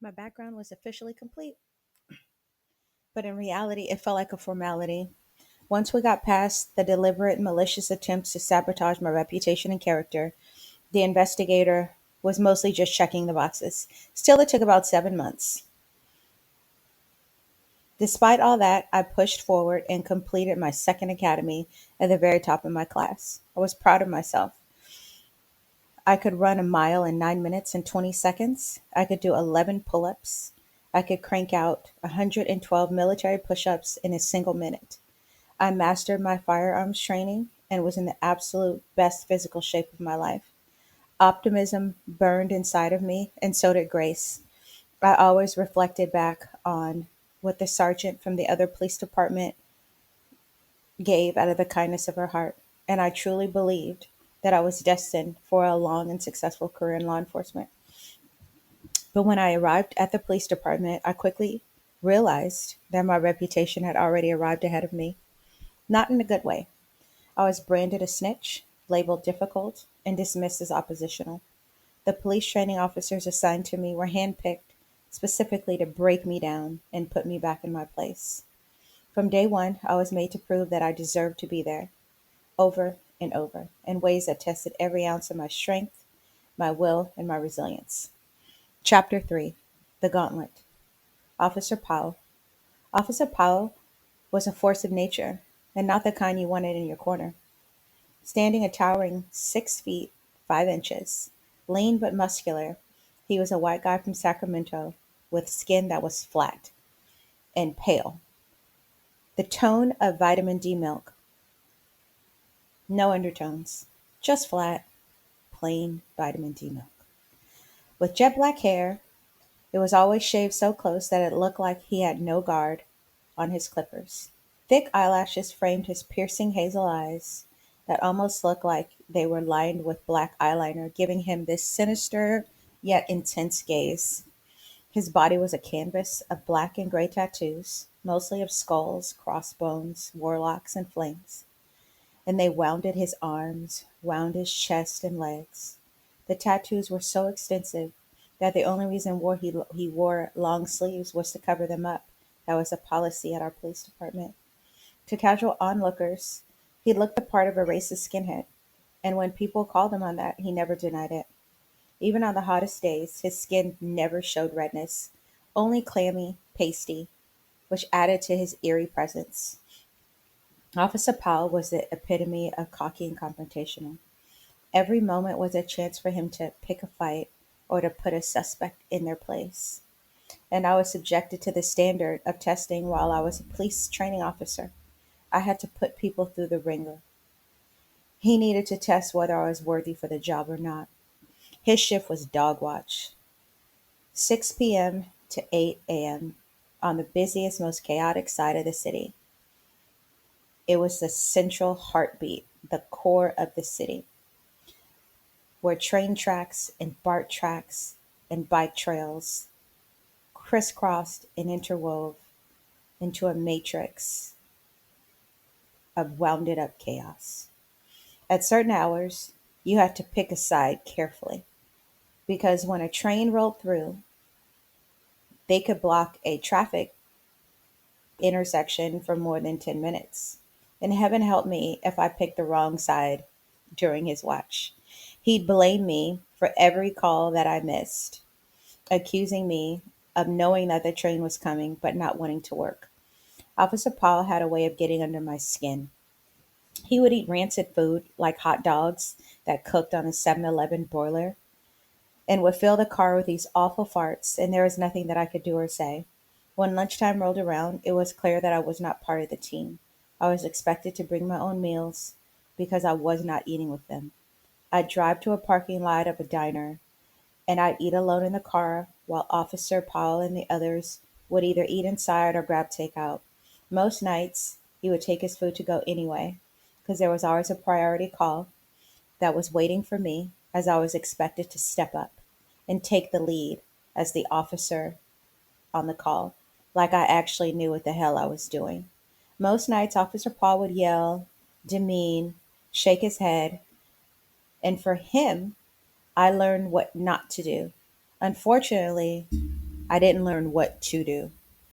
My background was officially complete, but in reality, it felt like a formality. Once we got past the deliberate, malicious attempts to sabotage my reputation and character, the investigator was mostly just checking the boxes. Still, it took about 7 months. Despite all that, I pushed forward and completed my second academy at the very top of my class. I was proud of myself. I could run a mile in 9 minutes and 20 seconds. I could do 11 pull ups. I could crank out 112 military push ups in a single minute. I mastered my firearms training and was in the absolute best physical shape of my life. Optimism burned inside of me, and so did grace. I always reflected back on what the sergeant from the other police department gave out of the kindness of her heart, and I truly believed that I was destined for a long and successful career in law enforcement. But when I arrived at the police department, I quickly realized that my reputation had already arrived ahead of me, not in a good way. I was branded a snitch, labeled difficult, and dismissed as oppositional. The police training officers assigned to me were handpicked specifically to break me down and put me back in my place. From day one, I was made to prove that I deserved to be there, over and over, in ways that tested every ounce of my strength, my will, and my resilience. Chapter 3: The Gauntlet. Officer Powell. Officer Powell was a force of nature, and not the kind you wanted in your corner. Standing a towering 6 feet 5 inches, lean but muscular, he was a white guy from Sacramento with skin that was flat and pale. The tone of vitamin D milk. No undertones. Just flat, plain vitamin D milk. With jet black hair, it was always shaved so close that it looked like he had no guard on his clippers. Thick eyelashes framed his piercing hazel eyes that almost looked like they were lined with black eyeliner, giving him this sinister yet intense gaze. His body was a canvas of black and gray tattoos, mostly of skulls, crossbones, warlocks, and flames. And they wounded his arms, wound his chest and legs. The tattoos were so extensive that the only reason he wore long sleeves was to cover them up. That was a policy at our police department. To casual onlookers, he looked the part of a racist skinhead, and when people called him on that, he never denied it. Even on the hottest days, his skin never showed redness, only clammy, pasty, which added to his eerie presence. Officer Powell was the epitome of cocky and confrontational. Every moment was a chance for him to pick a fight or to put a suspect in their place. And I was subjected to the standard of testing while I was a police training officer. I had to put people through the ringer. He needed to test whether I was worthy for the job or not. His shift was dog watch, 6 p.m. to 8 a.m. on the busiest, most chaotic side of the city. It was the central heartbeat, the core of the city, where train tracks and BART tracks and bike trails crisscrossed and interwove into a matrix of wounded up chaos. At certain hours, you had to pick a side carefully because when a train rolled through, they could block a traffic intersection for more than 10 minutes. And heaven help me if I picked the wrong side during his watch. He'd blame me for every call that I missed, accusing me of knowing that the train was coming but not wanting to work. Officer Paul had a way of getting under my skin. He would eat rancid food like hot dogs that cooked on a 7-Eleven broiler and would fill the car with these awful farts, and there was nothing that I could do or say. When lunchtime rolled around, it was clear that I was not part of the team. I was expected to bring my own meals because I was not eating with them. I'd drive to a parking lot of a diner and I'd eat alone in the car while Officer Paul and the others would either eat inside or grab takeout. Most nights, he would take his food to go anyway, because there was always a priority call that was waiting for me as I was expected to step up and take the lead as the officer on the call, like I actually knew what the hell I was doing. Most nights, Officer Paul would yell, demean, shake his head, and for him, I learned what not to do. Unfortunately, I didn't learn what to do.